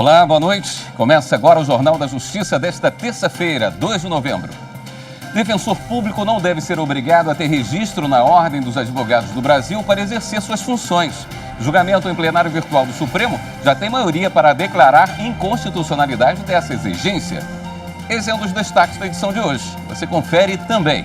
Olá, boa noite. Começa agora o Jornal da Justiça desta terça-feira, 2 de novembro. Defensor público não deve ser obrigado a ter registro na Ordem dos Advogados do Brasil para exercer suas funções. O julgamento em plenário virtual do Supremo já tem maioria para declarar inconstitucionalidade dessa exigência. Esse é um dos destaques da edição de hoje. Você confere também.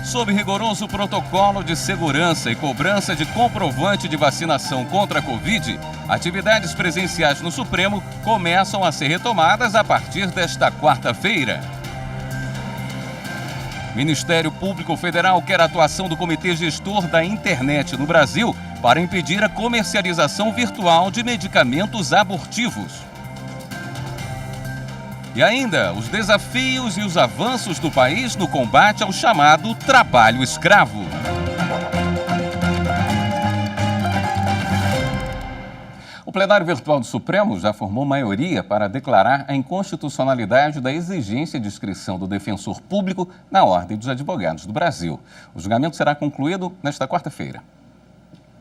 Sob rigoroso protocolo de segurança e cobrança de comprovante de vacinação contra a Covid, atividades presenciais no Supremo começam a ser retomadas a partir desta quarta-feira. Ministério Público Federal quer a atuação do Comitê Gestor da Internet no Brasil para impedir a comercialização virtual de medicamentos abortivos. E ainda, os desafios e os avanços do país no combate ao chamado trabalho escravo. O plenário virtual do Supremo já formou maioria para declarar a inconstitucionalidade da exigência de inscrição do defensor público na Ordem dos Advogados do Brasil. O julgamento será concluído nesta quarta-feira.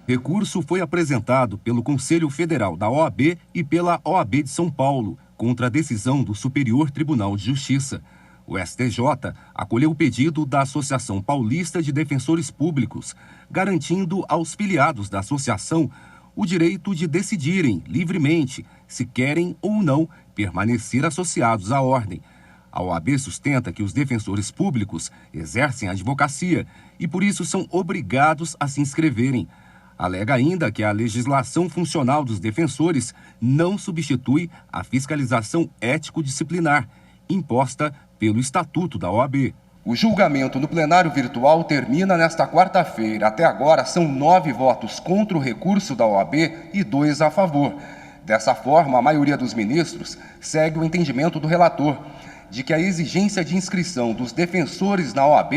Recurso foi apresentado pelo Conselho Federal da OAB e pela OAB de São Paulo, contra a decisão do Superior Tribunal de Justiça. O STJ acolheu o pedido da Associação Paulista de Defensores Públicos, garantindo aos filiados da associação o direito de decidirem livremente se querem ou não permanecer associados à ordem. A OAB sustenta que os defensores públicos exercem a advocacia e, por isso, são obrigados a se inscreverem. Alega ainda que a legislação funcional dos defensores não substitui a fiscalização ético-disciplinar imposta pelo Estatuto da OAB. O julgamento no plenário virtual termina nesta quarta-feira. Até agora, são 9 votos contra o recurso da OAB e 2 a favor. Dessa forma, a maioria dos ministros segue o entendimento do relator de que a exigência de inscrição dos defensores na OAB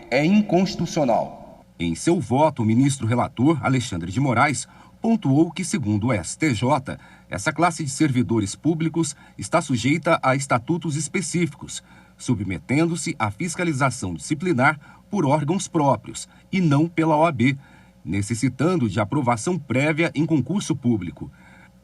é inconstitucional. Em seu voto, o ministro relator, Alexandre de Moraes, pontuou que, segundo o STJ, essa classe de servidores públicos está sujeita a estatutos específicos, submetendo-se à fiscalização disciplinar por órgãos próprios e não pela OAB, necessitando de aprovação prévia em concurso público.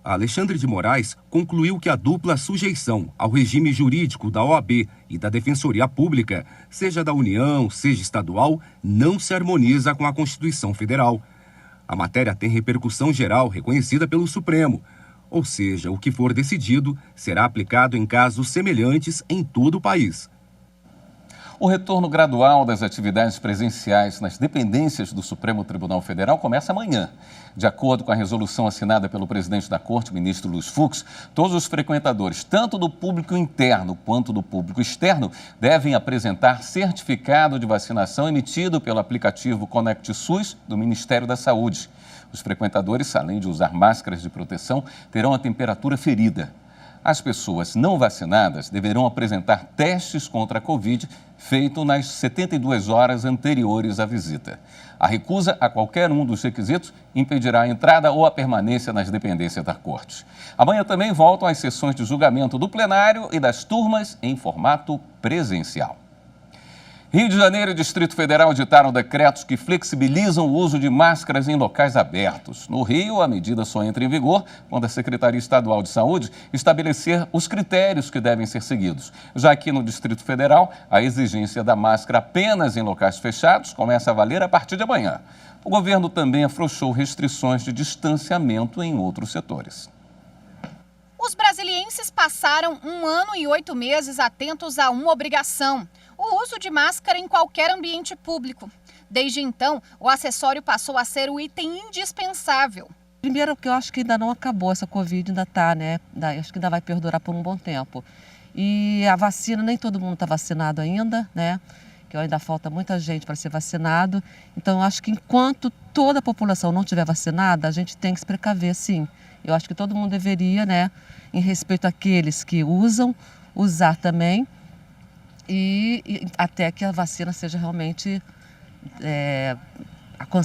Alexandre de Moraes concluiu que a dupla sujeição ao regime jurídico da OAB e da Defensoria Pública, seja da União, seja estadual, não se harmoniza com a Constituição Federal. A matéria tem repercussão geral reconhecida pelo Supremo, ou seja, o que for decidido será aplicado em casos semelhantes em todo o país. O retorno gradual das atividades presenciais nas dependências do Supremo Tribunal Federal começa amanhã. De acordo com a resolução assinada pelo presidente da Corte, ministro Luiz Fux, todos os frequentadores, tanto do público interno quanto do público externo, devem apresentar certificado de vacinação emitido pelo aplicativo Conect SUS do Ministério da Saúde. Os frequentadores, além de usar máscaras de proteção, terão a temperatura ferida. As pessoas não vacinadas deverão apresentar testes contra a Covid feito nas 72 horas anteriores à visita. A recusa a qualquer um dos requisitos impedirá a entrada ou a permanência nas dependências da Corte. Amanhã também voltam as sessões de julgamento do plenário e das turmas em formato presencial. Rio de Janeiro e Distrito Federal editaram decretos que flexibilizam o uso de máscaras em locais abertos. No Rio, a medida só entra em vigor quando a Secretaria Estadual de Saúde estabelecer os critérios que devem ser seguidos. Já aqui no Distrito Federal, a exigência da máscara apenas em locais fechados começa a valer a partir de amanhã. O governo também afrouxou restrições de distanciamento em outros setores. Os brasilienses passaram 1 ano e 8 meses atentos a uma obrigação: o uso de máscara em qualquer ambiente público. Desde então, o acessório passou a ser o item indispensável. Primeiro, que eu acho que ainda não acabou essa Covid, ainda está, né? Acho que ainda vai perdurar por um bom tempo. E a vacina, nem todo mundo está vacinado ainda, né? Que ainda falta muita gente para ser vacinado. Então, eu acho que enquanto toda a população não estiver vacinada, a gente tem que se precaver, sim. Eu acho que todo mundo deveria, né, em respeito àqueles que usam, usar também, e até que a vacina seja realmente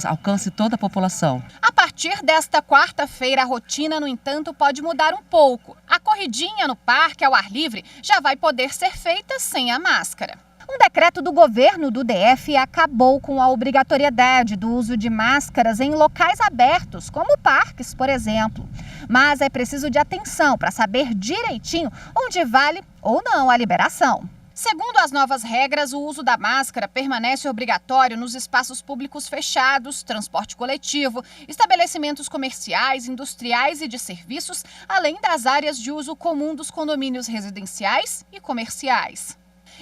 alcance toda a população. A partir desta quarta-feira, a rotina, no entanto, pode mudar um pouco. A corridinha no parque ao ar livre já vai poder ser feita sem a máscara. Um decreto do governo do DF acabou com a obrigatoriedade do uso de máscaras em locais abertos, como parques, por exemplo. Mas é preciso de atenção para saber direitinho onde vale ou não a liberação. Segundo as novas regras, o uso da máscara permanece obrigatório nos espaços públicos fechados, transporte coletivo, estabelecimentos comerciais, industriais e de serviços, além das áreas de uso comum dos condomínios residenciais e comerciais.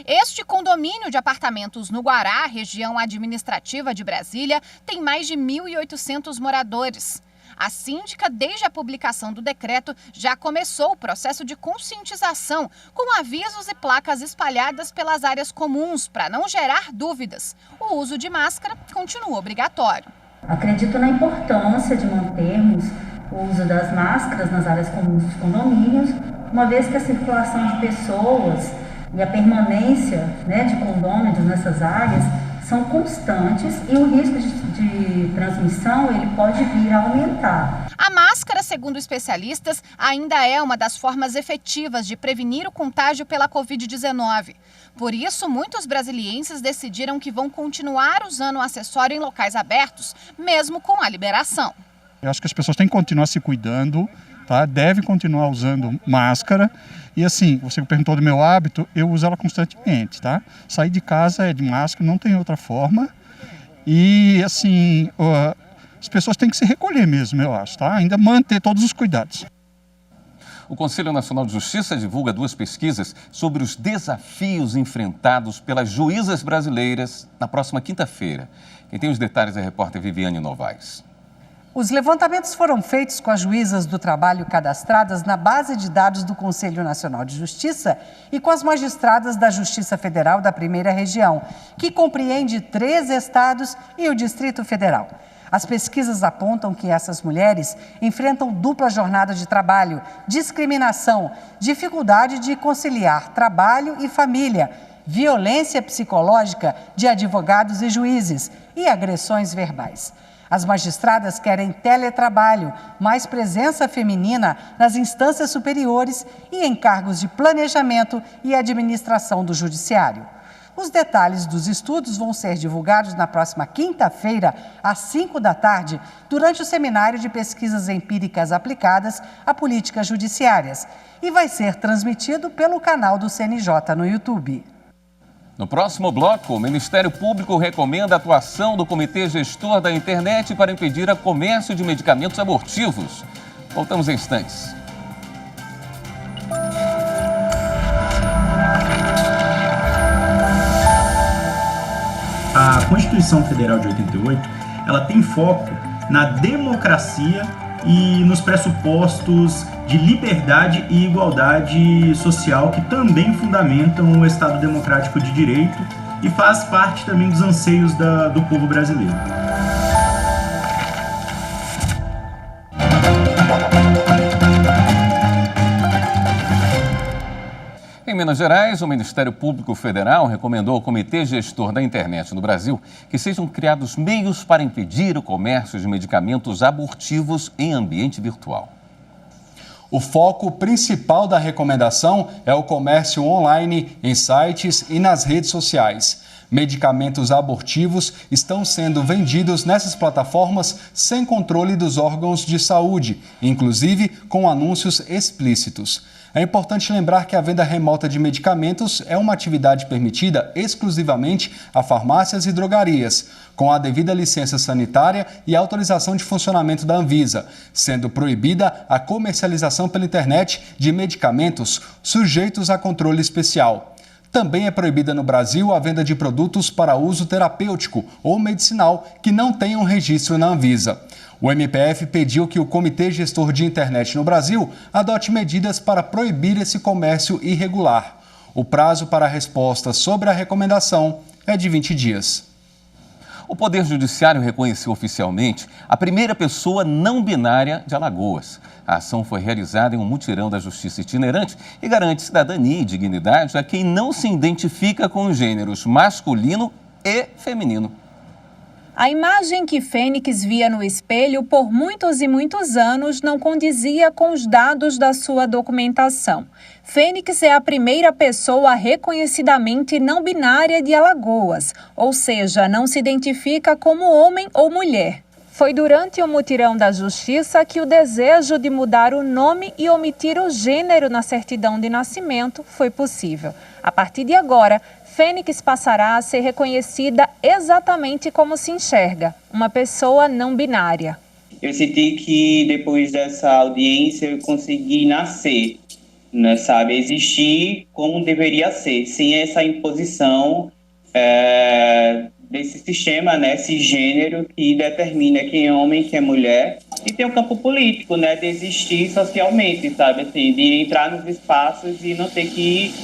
Este condomínio de apartamentos no Guará, região administrativa de Brasília, tem mais de 1.800 moradores. A síndica, desde a publicação do decreto, já começou o processo de conscientização, com avisos e placas espalhadas pelas áreas comuns para não gerar dúvidas. O uso de máscara continua obrigatório. Acredito na importância de mantermos o uso das máscaras nas áreas comuns dos condomínios, uma vez que a circulação de pessoas e a permanência, de condôminos nessas áreas são constantes e o risco de transmissão ele pode vir a aumentar. A máscara, segundo especialistas, ainda é uma das formas efetivas de prevenir o contágio pela Covid-19. Por isso, muitos brasilienses decidiram que vão continuar usando o acessório em locais abertos, mesmo com a liberação. Eu acho que as pessoas têm que continuar se cuidando, tá? Deve continuar usando máscara. E assim, você perguntou do meu hábito, eu uso ela constantemente, tá? Sair de casa é de máscara, não tem outra forma. E assim, as pessoas têm que se recolher mesmo, eu acho, tá? Ainda manter todos os cuidados. O Conselho Nacional de Justiça divulga 2 pesquisas sobre os desafios enfrentados pelas juízas brasileiras na próxima quinta-feira. Quem tem os detalhes é a repórter Viviane Novaes. Os levantamentos foram feitos com as juízas do trabalho cadastradas na base de dados do Conselho Nacional de Justiça e com as magistradas da Justiça Federal da Primeira Região, que compreende 3 estados e o Distrito Federal. As pesquisas apontam que essas mulheres enfrentam dupla jornada de trabalho, discriminação, dificuldade de conciliar trabalho e família, violência psicológica de advogados e juízes e agressões verbais. As magistradas querem teletrabalho, mais presença feminina nas instâncias superiores e em cargos de planejamento e administração do judiciário. Os detalhes dos estudos vão ser divulgados na próxima quinta-feira, às 5 da tarde, durante o Seminário de Pesquisas Empíricas Aplicadas a Políticas Judiciárias, e vai ser transmitido pelo canal do CNJ no YouTube. No próximo bloco, o Ministério Público recomenda a atuação do Comitê Gestor da Internet para impedir o comércio de medicamentos abortivos. Voltamos em instantes. A Constituição Federal de 88, ela tem foco na democracia e nos pressupostos de liberdade e igualdade social que também fundamentam o Estado Democrático de Direito e faz parte também dos anseios do povo brasileiro. Em Minas Gerais, o Ministério Público Federal recomendou ao Comitê Gestor da Internet no Brasil que sejam criados meios para impedir o comércio de medicamentos abortivos em ambiente virtual. O foco principal da recomendação é o comércio online, em sites e nas redes sociais. Medicamentos abortivos estão sendo vendidos nessas plataformas sem controle dos órgãos de saúde, inclusive com anúncios explícitos. É importante lembrar que a venda remota de medicamentos é uma atividade permitida exclusivamente a farmácias e drogarias, com a devida licença sanitária e autorização de funcionamento da Anvisa, sendo proibida a comercialização pela internet de medicamentos sujeitos a controle especial. Também é proibida no Brasil a venda de produtos para uso terapêutico ou medicinal que não tenham registro na Anvisa. O MPF pediu que o Comitê Gestor de Internet no Brasil adote medidas para proibir esse comércio irregular. O prazo para a resposta sobre a recomendação é de 20 dias. O Poder Judiciário reconheceu oficialmente a primeira pessoa não binária de Alagoas. A ação foi realizada em um mutirão da Justiça itinerante e garante cidadania e dignidade a quem não se identifica com os gêneros masculino e feminino. A imagem que Fênix via no espelho por muitos e muitos anos não condizia com os dados da sua documentação. Fênix é a primeira pessoa reconhecidamente não binária de Alagoas, ou seja, não se identifica como homem ou mulher. Foi durante o mutirão da Justiça que o desejo de mudar o nome e omitir o gênero na certidão de nascimento foi possível. A partir de agora, Fênix passará a ser reconhecida exatamente como se enxerga, uma pessoa não binária. Eu senti que depois dessa audiência eu consegui nascer, né, sabe, existir como deveria ser, sem essa imposição desse sistema, né, cisgênero que determina quem é homem, quem é mulher, e tem o campo político, né, de existir socialmente, sabe, assim, de entrar nos espaços e não ter que,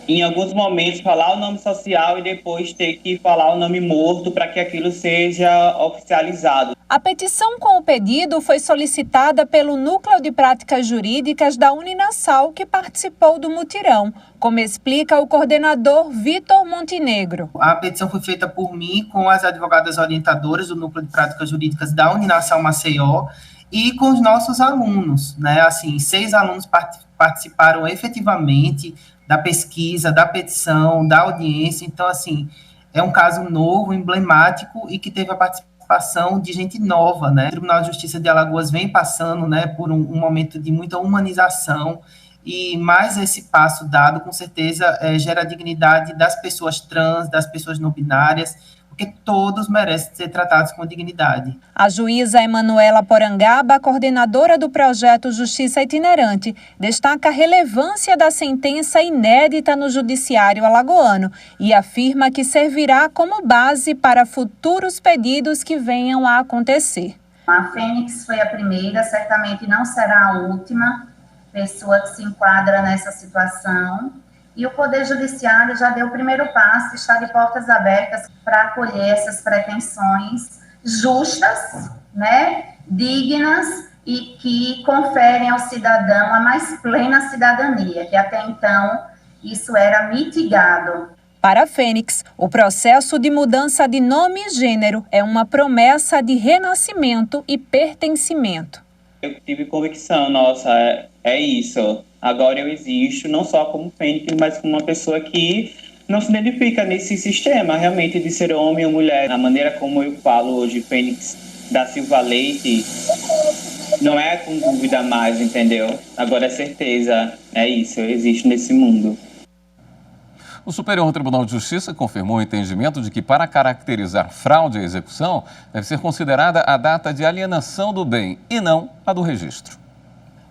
em alguns momentos, falar o nome social e depois ter que falar o nome morto para que aquilo seja oficializado. A petição com o pedido foi solicitada pelo Núcleo de Práticas Jurídicas da Uninasal, que participou do mutirão, como explica o coordenador Vitor Montenegro. A petição foi feita por mim com as advogadas orientadoras do Núcleo de Práticas Jurídicas da Uninasal Maceió e com os nossos alunos, né? Assim, 6 alunos participaram efetivamente da pesquisa, da petição, da audiência. Então, assim, é um caso novo, emblemático e que teve a participação de gente nova, né? O Tribunal de Justiça de Alagoas vem passando, né, por um momento de muita humanização e mais esse passo dado, com certeza, gera a dignidade das pessoas trans, das pessoas não binárias, porque todos merecem ser tratados com dignidade. A juíza Emanuela Porangaba, coordenadora do projeto Justiça Itinerante, destaca a relevância da sentença inédita no judiciário alagoano e afirma que servirá como base para futuros pedidos que venham a acontecer. A Fênix foi a primeira, certamente não será a última pessoa que se enquadra nessa situação. E o Poder Judiciário já deu o primeiro passo, está de portas abertas para acolher essas pretensões justas, né, dignas e que conferem ao cidadão a mais plena cidadania, que até então isso era mitigado. Para a Fênix, o processo de mudança de nome e gênero é uma promessa de renascimento e pertencimento. Eu tive convicção, nossa, é isso. Agora eu existo não só como Fênix, mas como uma pessoa que não se identifica nesse sistema realmente de ser homem ou mulher. A maneira como eu falo hoje, Fênix da Silva Leite, não é com dúvida mais, entendeu? Agora é certeza, é isso, eu existo nesse mundo. O Superior Tribunal de Justiça confirmou o entendimento de que, para caracterizar fraude à execução, deve ser considerada a data de alienação do bem e não a do registro.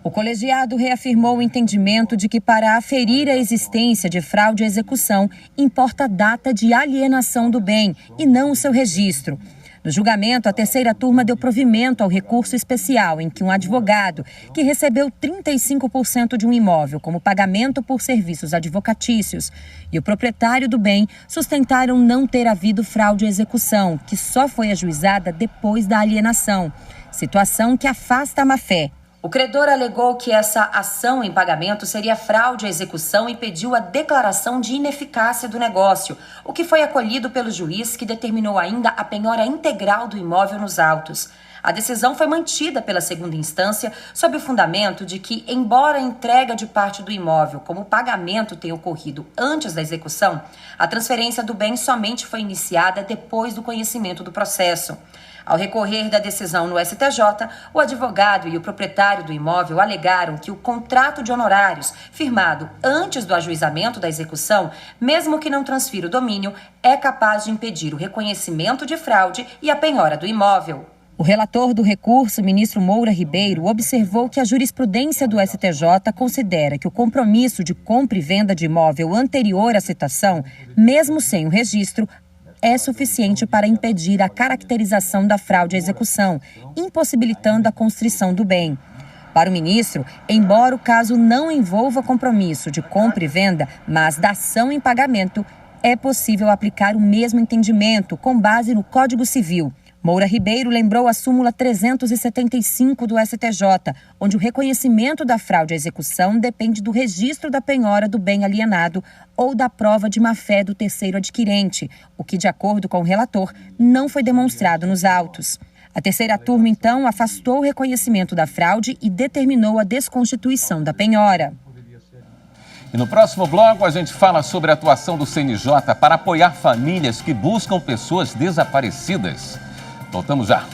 O colegiado reafirmou o entendimento de que, para aferir a existência de fraude à execução, importa a data de alienação do bem e não o seu registro. No julgamento, a terceira turma deu provimento ao recurso especial em que um advogado, que recebeu 35% de um imóvel como pagamento por serviços advocatícios, e o proprietário do bem sustentaram não ter havido fraude à execução, que só foi ajuizada depois da alienação, situação que afasta a má-fé. O credor alegou que essa ação em pagamento seria fraude à execução e pediu a declaração de ineficácia do negócio, o que foi acolhido pelo juiz, que determinou ainda a penhora integral do imóvel nos autos. A decisão foi mantida pela segunda instância sob o fundamento de que, embora a entrega de parte do imóvel como pagamento tenha ocorrido antes da execução, a transferência do bem somente foi iniciada depois do conhecimento do processo. Ao recorrer da decisão no STJ, o advogado e o proprietário do imóvel alegaram que o contrato de honorários, firmado antes do ajuizamento da execução, mesmo que não transfira o domínio, é capaz de impedir o reconhecimento de fraude e a penhora do imóvel. O relator do recurso, ministro Moura Ribeiro, observou que a jurisprudência do STJ considera que o compromisso de compra e venda de imóvel anterior à citação, mesmo sem o registro, é suficiente para impedir a caracterização da fraude à execução, impossibilitando a constrição do bem. Para o ministro, embora o caso não envolva compromisso de compra e venda, mas da ação em pagamento, é possível aplicar o mesmo entendimento com base no Código Civil. Moura Ribeiro lembrou a súmula 375 do STJ, onde o reconhecimento da fraude à execução depende do registro da penhora do bem alienado ou da prova de má-fé do terceiro adquirente, o que, de acordo com o relator, não foi demonstrado nos autos. A terceira turma, então, afastou o reconhecimento da fraude e determinou a desconstituição da penhora. E no próximo bloco a gente fala sobre a atuação do CNJ para apoiar famílias que buscam pessoas desaparecidas. Voltamos já.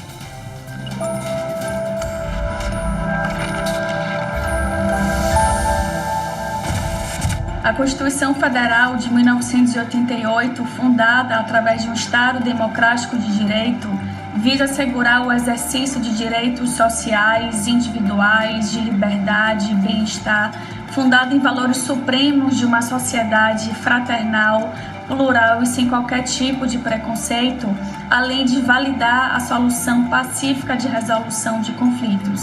A Constituição Federal de 1988, fundada através de um Estado democrático de direito, visa assegurar o exercício de direitos sociais, individuais, de liberdade e bem-estar, fundada em valores supremos de uma sociedade fraternal, plural e sem qualquer tipo de preconceito, além de validar a solução pacífica de resolução de conflitos.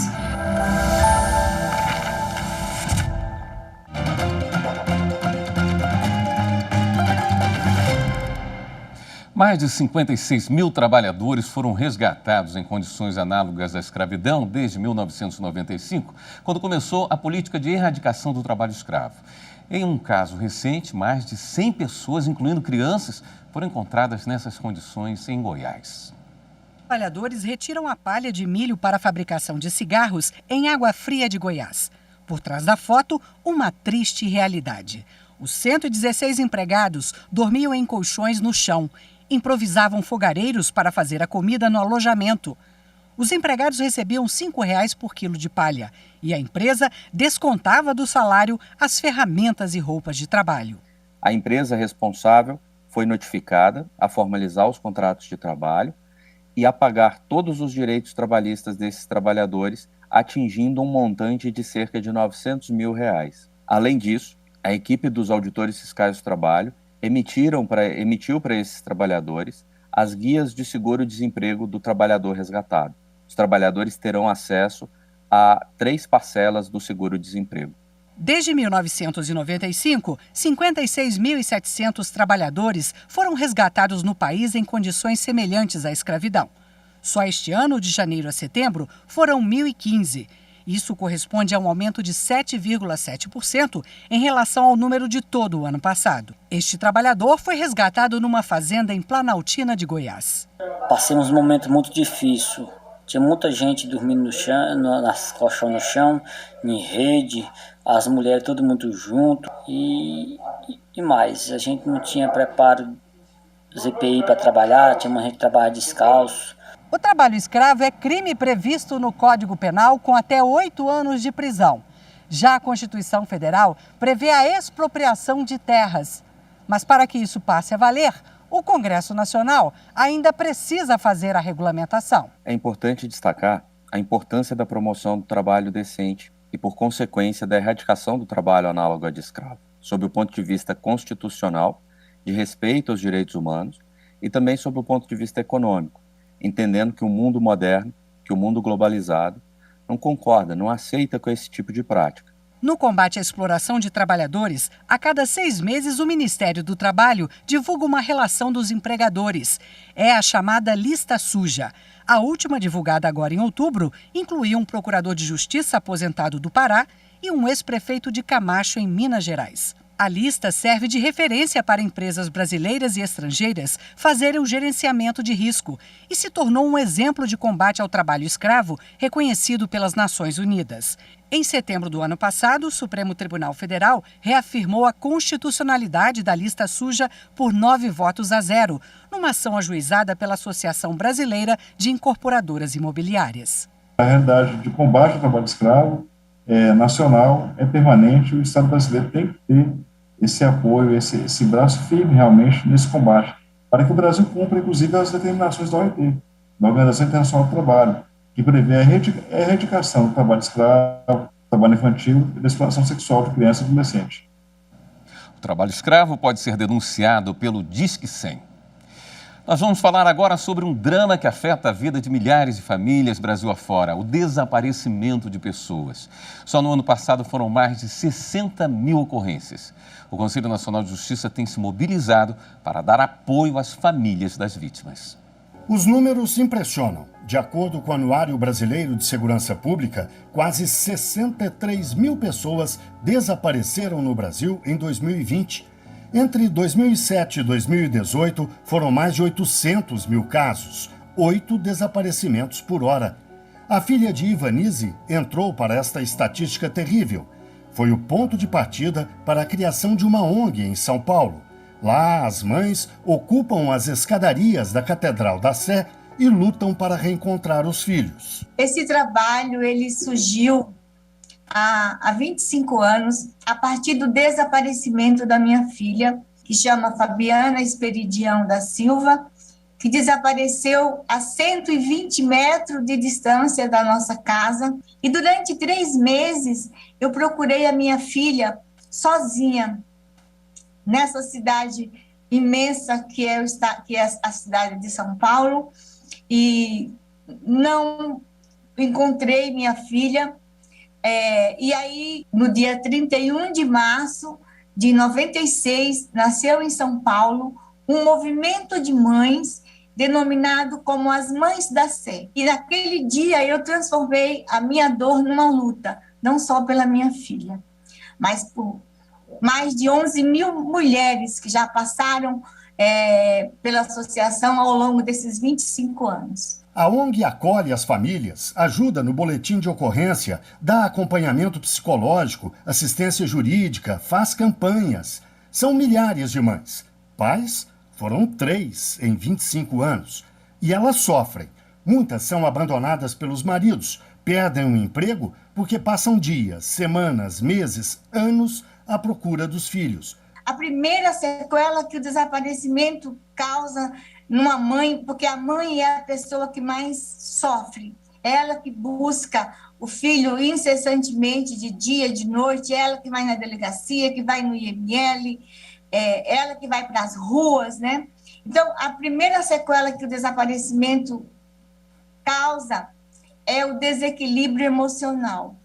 Mais de 56 mil trabalhadores foram resgatados em condições análogas à escravidão desde 1995, quando começou a política de erradicação do trabalho escravo. Em um caso recente, mais de 100 pessoas, incluindo crianças, foram encontradas nessas condições em Goiás. Trabalhadores retiram a palha de milho para a fabricação de cigarros em Água Fria de Goiás. Por trás da foto, uma triste realidade. Os 116 empregados dormiam em colchões no chão. Improvisavam fogareiros para fazer a comida no alojamento. Os empregados recebiam R$ 5,00 por quilo de palha e a empresa descontava do salário as ferramentas e roupas de trabalho. A empresa responsável foi notificada a formalizar os contratos de trabalho e a pagar todos os direitos trabalhistas desses trabalhadores, atingindo um montante de cerca de R$ 900 mil. Além disso, a equipe dos auditores fiscais do trabalho emitiu para esses trabalhadores as guias de seguro-desemprego do trabalhador resgatado. Os trabalhadores terão acesso a 3 parcelas do seguro-desemprego. Desde 1995, 56.700 trabalhadores foram resgatados no país em condições semelhantes à escravidão. Só este ano, de janeiro a setembro, foram 1.015. Isso corresponde a um aumento de 7,7% em relação ao número de todo o ano passado. Este trabalhador foi resgatado numa fazenda em Planaltina de Goiás. Passamos um momento muito difícil. Tinha muita gente dormindo no chão, nas colchões no chão, em rede, as mulheres todo mundo junto e mais. A gente não tinha preparo ZPI para trabalhar, tinha uma gente que trabalhava descalço. O trabalho escravo é crime previsto no Código Penal com até 8 anos de prisão. Já a Constituição Federal prevê a expropriação de terras. Mas para que isso passe a valer, o Congresso Nacional ainda precisa fazer a regulamentação. É importante destacar a importância da promoção do trabalho decente e, por consequência, da erradicação do trabalho análogo a de escravo, sob o ponto de vista constitucional, de respeito aos direitos humanos e também sob o ponto de vista econômico, entendendo que o mundo moderno, que o mundo globalizado, não concorda, não aceita com esse tipo de prática. No combate à exploração de trabalhadores, a cada 6 meses o Ministério do Trabalho divulga uma relação dos empregadores. É a chamada lista suja. A última, divulgada agora em outubro, incluía um procurador de justiça aposentado do Pará e um ex-prefeito de Camacho, em Minas Gerais. A lista serve de referência para empresas brasileiras e estrangeiras fazerem o gerenciamento de risco e se tornou um exemplo de combate ao trabalho escravo reconhecido pelas Nações Unidas. Em setembro do ano passado, o Supremo Tribunal Federal reafirmou a constitucionalidade da lista suja por 9-0, numa ação ajuizada pela Associação Brasileira de Incorporadoras Imobiliárias. A realidade de combate ao trabalho escravo é nacional, é permanente, o Estado brasileiro tem que ter esse apoio, esse braço firme realmente nesse combate, para que o Brasil cumpra, inclusive, as determinações da OIT, da Organização Internacional do Trabalho, que prevê a erradicação do trabalho escravo, trabalho infantil e da exploração sexual de criança e adolescente. O trabalho escravo pode ser denunciado pelo Disque 100. Nós vamos falar agora sobre um drama que afeta a vida de milhares de famílias Brasil afora, o desaparecimento de pessoas. Só no ano passado foram mais de 60 mil ocorrências. O Conselho Nacional de Justiça tem se mobilizado para dar apoio às famílias das vítimas. Os números impressionam. De acordo com o Anuário Brasileiro de Segurança Pública, quase 63 mil pessoas desapareceram no Brasil em 2020. Entre 2007 e 2018, foram mais de 800 mil casos, 8 desaparecimentos por hora. A filha de Ivanise entrou para esta estatística terrível. Foi o ponto de partida para a criação de uma ONG em São Paulo. Lá, as mães ocupam as escadarias da Catedral da Sé e lutam para reencontrar os filhos. Esse trabalho ele surgiu há 25 anos, a partir do desaparecimento da minha filha, que chama Fabiana Esperidião da Silva, que desapareceu a 120 metros de distância da nossa casa. E durante 3 meses eu procurei a minha filha sozinha, nessa cidade imensa que é a cidade de São Paulo, e não encontrei minha filha. E aí, no dia 31 de março de 96, nasceu em São Paulo um movimento de mães denominado como as Mães da Sé. E naquele dia eu transformei a minha dor numa luta, não só pela minha filha, mas por mais de 11 mil mulheres que já passaram pela associação ao longo desses 25 anos. A ONG acolhe as famílias, ajuda no boletim de ocorrência, dá acompanhamento psicológico, assistência jurídica, faz campanhas. São milhares de mães. Pais foram 3 em 25 anos. E elas sofrem. Muitas são abandonadas pelos maridos, perdem o emprego porque passam dias, semanas, meses, anos à procura dos filhos. A primeira sequela que o desaparecimento causa numa mãe, porque a mãe é a pessoa que mais sofre, ela que busca o filho incessantemente, de dia, de noite, ela que vai na delegacia, que vai no IML, ela que vai para as ruas, né? Então, a primeira sequela que o desaparecimento causa é o desequilíbrio emocional.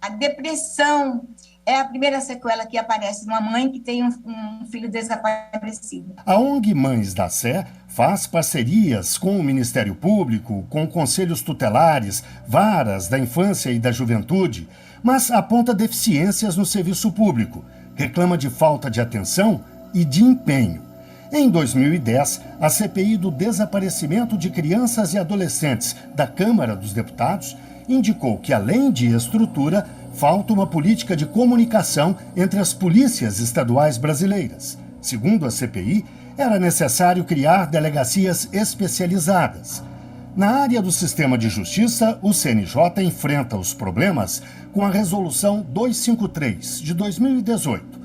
A depressão é a primeira sequela que aparece numa mãe que tem um filho desaparecido. A ONG Mães da Sé faz parcerias com o Ministério Público, com conselhos tutelares, varas da infância e da juventude, mas aponta deficiências no serviço público, reclama de falta de atenção e de empenho. Em 2010, a CPI do desaparecimento de crianças e adolescentes da Câmara dos Deputados indicou que, além de estrutura, falta uma política de comunicação entre as polícias estaduais brasileiras. Segundo a CPI, era necessário criar delegacias especializadas. Na área do sistema de justiça, o CNJ enfrenta os problemas com a Resolução 253, de 2018.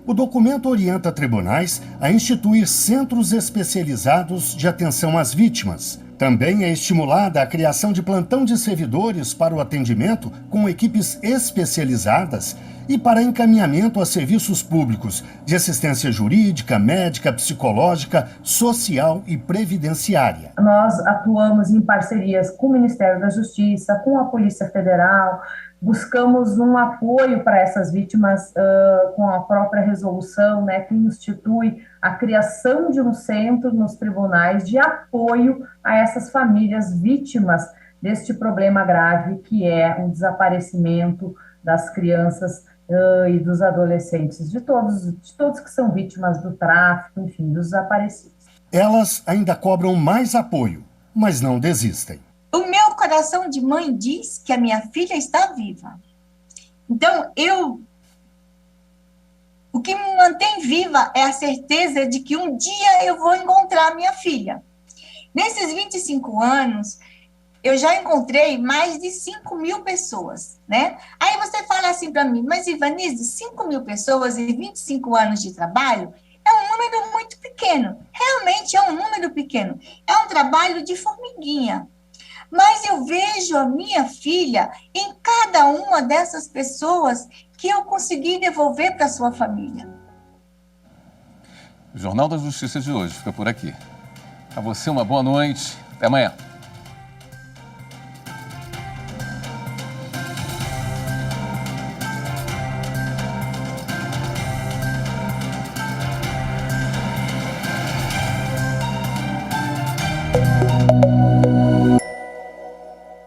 O documento orienta tribunais a instituir centros especializados de atenção às vítimas. Também é estimulada a criação de plantão de servidores para o atendimento com equipes especializadas e para encaminhamento a serviços públicos de assistência jurídica, médica, psicológica, social e previdenciária. Nós atuamos em parcerias com o Ministério da Justiça, com a Polícia Federal, buscamos um apoio para essas vítimas com a própria resolução, né, que institui a criação de um centro nos tribunais de apoio a essas famílias vítimas deste problema grave que é um desaparecimento das crianças e dos adolescentes, de todos que são vítimas do tráfico, enfim, dos desaparecidos. Elas ainda cobram mais apoio, mas não desistem. O meu coração de mãe diz que a minha filha está viva. Então, o que me mantém viva é a certeza de que um dia eu vou encontrar a minha filha. Nesses 25 anos, eu já encontrei mais de 5 mil pessoas, né? Aí você fala assim para mim, mas Ivanise, 5 mil pessoas e 25 anos de trabalho é um número muito pequeno. Realmente é um número pequeno. É um trabalho de formiguinha. Mas eu vejo a minha filha em cada uma dessas pessoas que eu consegui devolver para sua família. O Jornal da Justiça de hoje fica por aqui. A você uma boa noite. Até amanhã.